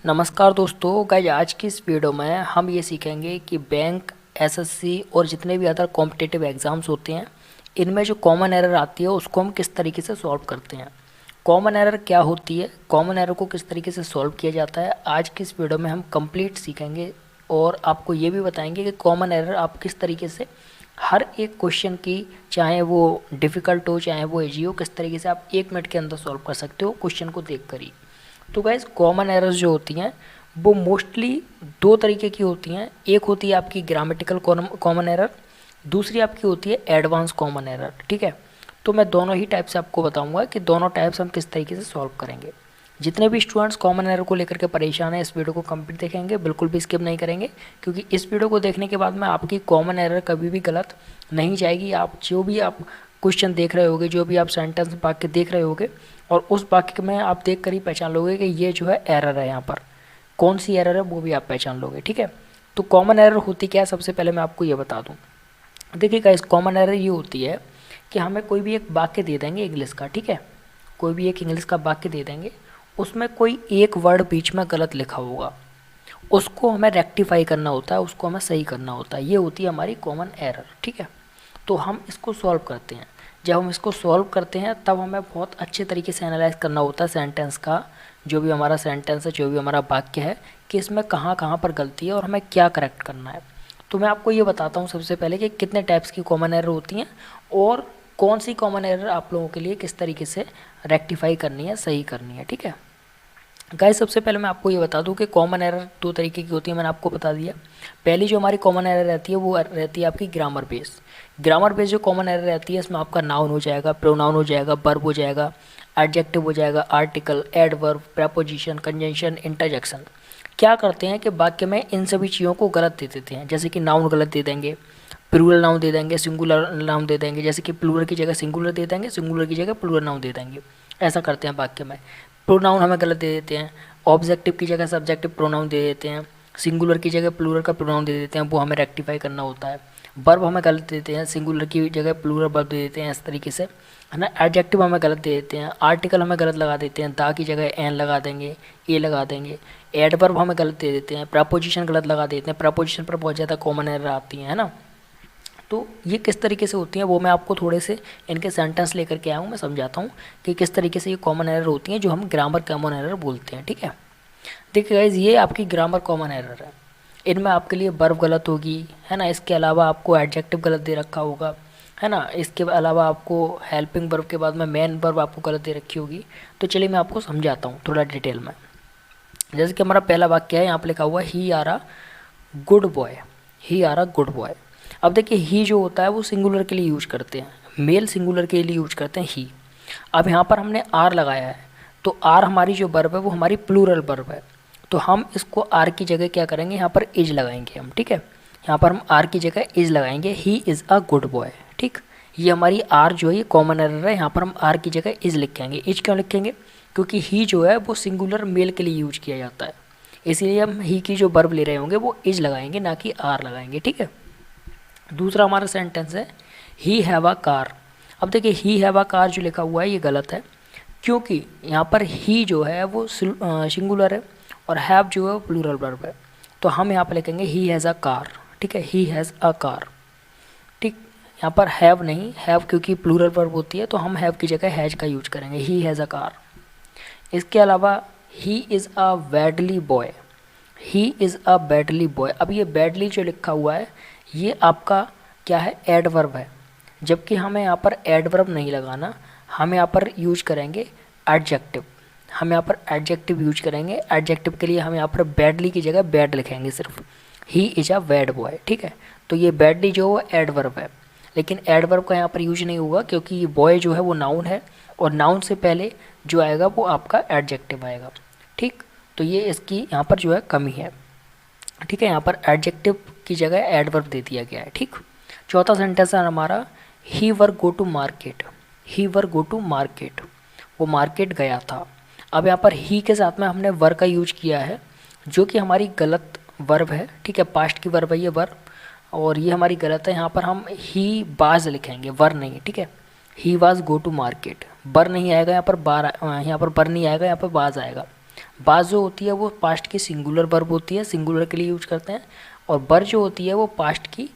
नमस्कार दोस्तों, गाइज आज की इस वीडियो में हम ये सीखेंगे कि बैंक, एसएससी और जितने भी अदर कॉम्पिटिटिव एग्ज़ाम्स होते हैं इनमें जो कॉमन एरर आती है उसको हम किस तरीके से सॉल्व करते हैं। कॉमन एरर क्या होती है, कॉमन एरर को किस तरीके से सॉल्व किया जाता है, आज की इस वीडियो में हम कंप्लीट सीखेंगे। और आपको ये भी बताएंगे कि कॉमन एरर आप किस तरीके से हर एक क्वेश्चन की, चाहे वो डिफ़िकल्ट हो चाहे वो इजी हो, किस तरीके से आप 1 मिनट के अंदर सॉल्व कर सकते हो क्वेश्चन को देख कर ही। तो गाइस कॉमन एरर्स जो होती हैं वो मोस्टली दो तरीके की होती हैं। एक होती है आपकी ग्रामेटिकल कॉमन एरर, दूसरी आपकी होती है एडवांस कॉमन एरर। ठीक है, तो मैं दोनों ही टाइप से आपको बताऊंगा कि दोनों टाइप्स हम किस तरीके से सॉल्व करेंगे। जितने भी स्टूडेंट्स कॉमन एरर को लेकर के परेशान हैं इस वीडियो को कंप्लीट देखेंगे, बिल्कुल भी स्किप नहीं करेंगे, क्योंकि इस वीडियो को देखने के बाद में आपकी कॉमन एरर कभी भी गलत नहीं जाएगी। आप जो भी आप क्वेश्चन देख रहे होगे, जो भी आप सेंटेंस वाक्य देख रहे होगे, और उस वाक्य में आप देख कर ही पहचान लोगे कि ये जो है एरर है, यहाँ पर कौन सी एरर है वो भी आप पहचान लोगे। ठीक है, तो कॉमन एरर होती क्या है, सबसे पहले मैं आपको ये बता दूँ। देखिए गाइस, कॉमन एरर ये होती है कि हमें कोई भी एक वाक्य दे देंगे इंग्लिश का। ठीक है, कोई भी एक इंग्लिश का वाक्य दे देंगे, उसमें कोई एक वर्ड बीच में गलत लिखा होगा, उसको हमें रेक्टिफाई करना होता है, उसको हमें सही करना होता है। ये होती है हमारी कॉमन एरर। ठीक है, तो हम इसको सॉल्व करते हैं। जब हम इसको सॉल्व करते हैं तब हमें बहुत अच्छे तरीके से एनालाइज करना होता है सेंटेंस का, जो भी हमारा सेंटेंस है, जो भी हमारा वाक्य है, कि इसमें कहाँ कहाँ पर गलती है और हमें क्या करेक्ट करना है। तो मैं आपको ये बताता हूँ सबसे पहले कि कितने टाइप्स की कॉमन एरर होती हैं और कौन सी कॉमन एरर आप लोगों के लिए किस तरीके से रेक्टिफाई करनी है, सही करनी है। ठीक है गाइस, सबसे पहले मैं आपको ये बता दूं कि कॉमन एरर दो तरीके की होती है, मैंने आपको बता दिया। पहली जो हमारी कॉमन एरर रहती है वो रहती है आपकी ग्रामर बेस। ग्रामर बेस जो कॉमन एरर रहती है इसमें आपका नाउन हो जाएगा, प्रोनाउन हो जाएगा, वर्ब हो जाएगा, एडजेक्टिव हो जाएगा, article, adverb, preposition, conjunction, interjection. क्या करते हैं कि वाक्य में इन सभी चीज़ों को गलत दे देते हैं। जैसे कि नाउन गलत दे देंगे, प्लूरल नाउन दे देंगे, सिंगुलर नाउन दे देंगे। जैसे कि प्लूरल की जगह सिंगुलर दे देंगे, सिंगुलर की जगह प्लूरल नाउन दे देंगे। ऐसा करते हैं वाक्य में। प्रोनाउन हमें गलत दे देते हैं, ऑब्जेक्टिव की जगह सब्जेक्टिव प्रोनाउन दे देते हैं, सिंगुलर की जगह प्लूरल का प्रोनाउन दे देते हैं, वो हमें रेक्टिफाई करना होता है। वर्ब हमें गलत देते हैं, सिंगुलर की जगह प्लूरल वर्ब दे देते हैं, इस तरीके से, है ना। एडजेक्टिव हमें गलत दे देते हैं, आर्टिकल हमें गलत लगा देते हैं, दा की जगह एन लगा देंगे, ए लगा देंगे। एडवर्ब हमें गलत दे देते हैं, प्रपोजिशन गलत लगा देते हैं, प्रपोजिशन पर बहुत ज़्यादा कॉमन एरर आती है ना। तो ये किस तरीके से होती हैं वो मैं आपको थोड़े से इनके सेंटेंस लेकर के आया हूँ, मैं समझाता हूँ कि किस तरीके से ये कॉमन एरर होती हैं, जो हम ग्रामर कॉमन एरर बोलते हैं। ठीक है, देखिए गाइज, ये आपकी ग्रामर कॉमन एरर है। इनमें आपके लिए वर्ब गलत होगी, है ना। इसके अलावा आपको एडजेक्टिव गलत दे रखा होगा, है ना। इसके अलावा आपको हेल्पिंग वर्ब के बाद में मेन वर्ब आपको गलत दे रखी होगी। तो चलिए मैं आपको समझाता हूँ थोड़ा डिटेल में। जैसे कि हमारा पहला वाक्य है, यहाँ पर लिखा हुआ है he are a good boy, he are a good boy. अब देखिए, ही जो होता है वो सिंगुलर के लिए यूज करते हैं, मेल सिंगुलर के लिए यूज करते हैं ही। अब यहाँ पर हमने आर लगाया है, तो आर हमारी जो वर्ब है वो हमारी प्लूरल वर्ब है, तो हम इसको आर की जगह क्या करेंगे, यहाँ पर इज लगाएंगे हम। ठीक है, यहाँ पर हम आर की जगह इज लगाएंगे, he is a good boy. ठीक, ये हमारी आर जो है ये कॉमन एरर है, यहाँ पर हम आर की जगह इज लिखेंगे। इज क्यों लिखेंगे, क्योंकि ही जो है वो सिंगुलर मेल के लिए यूज किया जाता है, इसीलिए हम ही की जो वर्ब ले रहे होंगे वो इज लगाएंगे, ना कि आर लगाएंगे। ठीक है, दूसरा हमारा सेंटेंस है ही हैव अ कार। अब देखिए, ही हैव अ कार जो लिखा हुआ है ये गलत है, क्योंकि यहाँ पर ही जो है वो सिंगुलर है और हैव जो है वो प्लूरल वर्ब है, तो हम यहाँ पर लिखेंगे ही हैज़ अ कार। ठीक है, ही हैज़ अ कार। ठीक, यहाँ पर हैव नहीं, हैव क्योंकि प्लूरल वर्ब होती है तो हम हैव की जगह हैज का यूज करेंगे, ही हैज़ अ कार। इसके अलावा he is a badly boy, he is a badly boy. अब ये बैडली जो लिखा हुआ है ये आपका क्या है, एडवर्ब है, जबकि हमें यहाँ पर एडवर्ब नहीं लगाना, हम यहाँ पर यूज करेंगे एडजेक्टिव। हम यहाँ पर एडजेक्टिव यूज करेंगे। एडजेक्टिव के लिए हम यहाँ पर बैडली की जगह बैड लिखेंगे सिर्फ, he is a bad boy. ठीक है, तो ये बैडली जो है एडवर्ब है, लेकिन एडवर्ब का यहाँ पर यूज नहीं होगा, क्योंकि ये बॉय जो है वो नाउन है और नाउन से पहले जो आएगा वो आपका एडजेक्टिव आएगा। ठीक, तो ये इसकी यहाँ पर जो है कमी है। ठीक है, यहाँ पर एडजेक्टिव की जगह एडवर्ब दे दिया गया है। ठीक, चौथा सेंटेंस है हमारा he were go to market, he were go to market, वो मार्केट गया था। अब यहाँ पर ही के साथ में हमने वर का यूज किया है, जो कि हमारी गलत वर्ब है। ठीक है, पास्ट की वर्ब है ये वर्ब, और ये हमारी गलत है। यहाँ पर हम ही वाज लिखेंगे, वर नहीं। ठीक है, he was go to market, बर नहीं आएगा यहाँ पर, बार यहाँ पर बर नहीं आएगा, यहाँ पर वाज आएगा। वाज जो होती है वो पास्ट की सिंगुलर वर्ब होती है, सिंगुलर के लिए यूज करते हैं। और वर जो होती है वो पास्ट की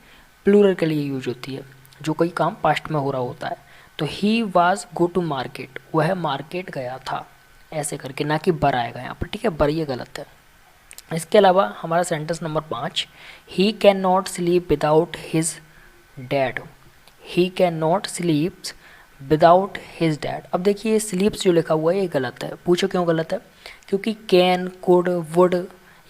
प्लूरल के लिए यूज होती है, जो कोई काम पास्ट में हो रहा होता है। तो he was go to market, वह मार्केट गया था, ऐसे करके, ना कि बर आएगा यहाँ पर, ठीक है, बर ये गलत है। इसके अलावा हमारा sentence number 5, he can not sleep without his dad. He can not sleep without his dad. अब देखिए स्लीप्स जो लिखा हुआ है ये गलत है। पूछो क्यों गलत है? क्योंकि कैन, कुड, वुड,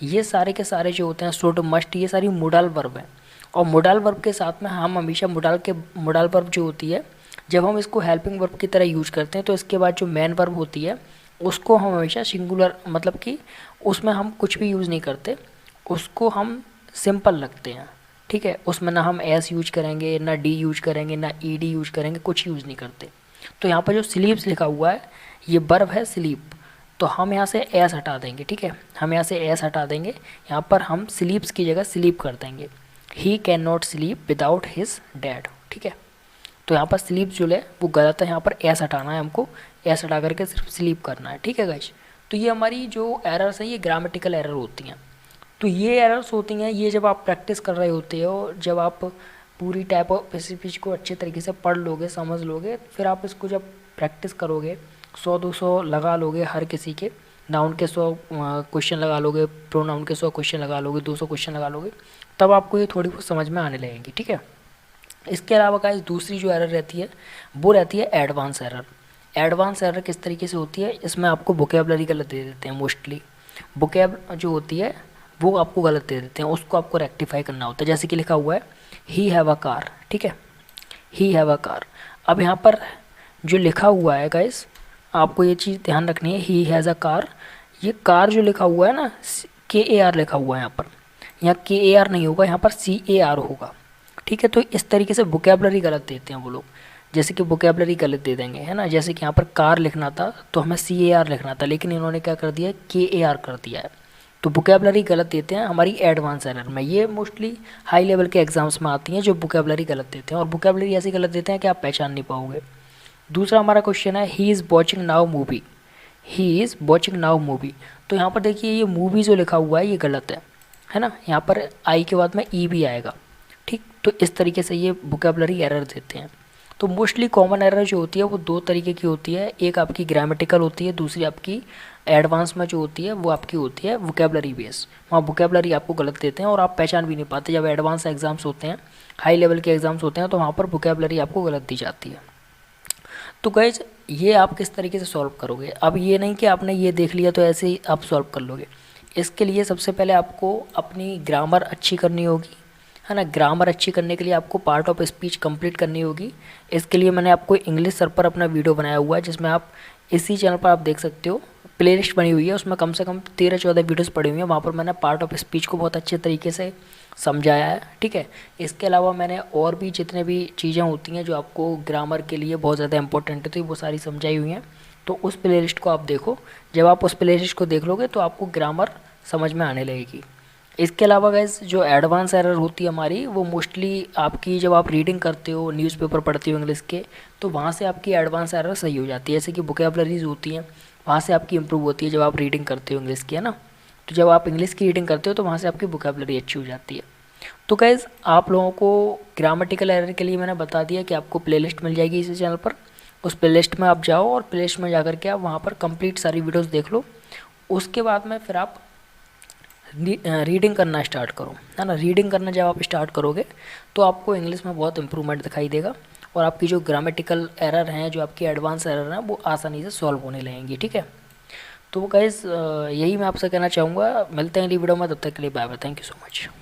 ये सारे के सारे जो होते हैं, शुड, मस्ट, ये सारी मोडाल वर्ब हैं। और मोडाल वर्ब के साथ में हम हमेशा मोडाल वर्ब जो होती है, जब हम इसको हेल्पिंग वर्ब की तरह यूज करते हैं तो इसके बाद जो मेन वर्ब होती है उसको हम हमेशा सिंगुलर, मतलब कि उसमें हम कुछ भी यूज़ नहीं करते, उसको हम सिंपल रखते हैं, ठीक है। उसमें ना हम एस यूज करेंगे, ना डी यूज करेंगे, ना ई डी यूज करेंगे, कुछ यूज़ नहीं करते। तो यहाँ पर जो स्लीप्स लिखा हुआ है ये वर्ब है स्लीप, तो हम यहाँ से एस हटा देंगे, ठीक है, हम यहाँ से एस हटा देंगे, यहाँ पर हम स्लीप्स की जगह स्लीप कर देंगे। He can not sleep without his dad, ठीक है। तो यहाँ पर स्लीप जो है वो गलत है, यहाँ पर एस हटाना है हमको, एस हटा करके सिर्फ स्लीप करना है, ठीक है गाइस। तो ये हमारी जो एरर्स हैं ये ग्रामेटिकल एरर होती हैं। तो ये एरर्स होती हैं, ये जब आप प्रैक्टिस कर रहे होते हो, जब आप पूरी टाइप ऑफ स्पीच को अच्छे तरीके से पढ़ लोगे, समझ लोगे, फिर आप इसको जब प्रैक्टिस करोगे, 100-200 लगा लोगे हर किसी के, नाउन के 100 क्वेश्चन लगा लोगे, प्रोनाउन के 100 क्वेश्चन लगा लोगे, 200 क्वेश्चन लगा लोगे, तब आपको ये थोड़ी बहुत समझ में आने लगेगी, ठीक है। इसके अलावा गाइस दूसरी जो एरर रहती है वो रहती है एडवांस एरर। एडवांस एरर किस तरीके से होती है? इसमें आपको वोकेबलरी गलत दे देते हैं, मोस्टली वोकेब जो होती है वो आपको गलत दे देते हैं, उसको आपको रेक्टिफाई करना होता है। जैसे कि लिखा हुआ है ही हैव अ कार, ठीक है, ही हैव अ कार। अब यहाँ पर जो लिखा हुआ है गाइस, आपको ये चीज़ ध्यान रखनी है, ही हैज़ अ कार, ये कार जो लिखा हुआ है ना, KAR लिखा हुआ है यहाँ पर, यहाँ KAR नहीं होगा, यहाँ पर CAR होगा, ठीक है। तो इस तरीके से वोकेबलरी गलत देते हैं वो लोग, जैसे कि वोकेबलरी गलत दे देंगे, है ना। जैसे कि यहाँ पर कार लिखना था तो हमें CAR लिखना था, लेकिन इन्होंने क्या कर दिया है, KAR कर दिया है। तो वोकेबलरी गलत देते हैं हमारी एडवांस एरर में। ये मोस्टली हाई लेवल के एग्जाम्स में आती हैं जो वोकेबलरी गलत देते हैं, और वोकेबलरी ऐसी गलत देते हैं कि आप पहचान नहीं पाओगे। दूसरा हमारा क्वेश्चन है he is watching now movie, he is watching now movie. तो यहाँ पर देखिए ये मूवी जो लिखा हुआ है ये गलत है ना, यहाँ पर आई के बाद में ई भी आएगा, ठीक। तो इस तरीके से ये वोकेबलरी एरर देते हैं। तो मोस्टली कॉमन एरर जो होती है वो दो तरीके की होती है, एक आपकी ग्रामेटिकल होती है, दूसरी आपकी एडवांस में जो होती है वो आपकी होती है वोकेबलरी बेस। वहाँ वोकेबलरी आपको गलत देते हैं और आप पहचान भी नहीं पाते। जब एडवांस एग्जाम्स होते हैं, हाई लेवल के एग्जाम्स होते हैं, तो वहाँ पर वोकेबलरी आपको गलत दी जाती है। तो गाइज ये आप किस तरीके से सॉल्व करोगे? अब ये नहीं कि आपने ये देख लिया तो ऐसे ही आप सॉल्व कर लोगे। इसके लिए सबसे पहले आपको अपनी ग्रामर अच्छी करनी होगी, है ना। ग्रामर अच्छी करने के लिए आपको पार्ट ऑफ स्पीच कंप्लीट करनी होगी। इसके लिए मैंने आपको इंग्लिश सर पर अपना वीडियो बनाया हुआ है, जिसमें आप इसी चैनल पर आप देख सकते हो, प्लेलिस्ट बनी हुई है, उसमें कम से कम 13-14 वीडियोस पड़ी हुई हैं। वहाँ पर मैंने पार्ट ऑफ स्पीच को बहुत अच्छे तरीके से समझाया है, ठीक है। इसके अलावा मैंने और भी जितने भी चीज़ें होती हैं जो आपको ग्रामर के लिए बहुत ज़्यादा इंपॉर्टेंट है, तो वो सारी समझाई हुई हैं। तो उस प्लेलिस्ट को आप देखो, जब आप उस प्लेलिस्ट को देख लोगे तो आपको ग्रामर समझ में आने लगेगी। इसके अलावा गाइस जो एडवांस एरर होती है हमारी, वो मोस्टली आपकी जब आप रीडिंग करते हो, न्यूज़पेपर पढ़ते हो इंग्लिश के, तो वहाँ से आपकी एडवांस एरर सही हो जाती है। जैसे कि वोकेबलरीज होती हैं, वहाँ से आपकी इंप्रूव होती है जब आप रीडिंग करते हो इंग्लिश की, है ना। तो जब आप इंग्लिश की रीडिंग करते हो तो वहाँ से आपकी वोकेबलरी अच्छी हो जाती है। तो गाइस आप लोगों को ग्रामेटिकल एरर के लिए मैंने बता दिया कि आपको प्लेलिस्ट मिल जाएगी इसी चैनल पर। उस प्लेलिस्ट में आप जाओ और प्लेलिस्ट में जा करके आप वहाँ पर कंप्लीट सारी वीडियोस देख लो। उसके बाद में फिर आप रीडिंग करना स्टार्ट करो, है ना। रीडिंग करना जब आप स्टार्ट करोगे तो आपको इंग्लिश में बहुत इंप्रूवमेंट दिखाई देगा, और आपकी जो ग्रामेटिकल एरर हैं, जो आपकी एडवांस एरर हैं, वो आसानी से सॉल्व होने लगेंगी, ठीक है। तो गाइस यही मैं आपसे कहना चाहूँगा। मिलते हैं अगली वीडियो में, तब तक के लिए bye bye, thank you so much.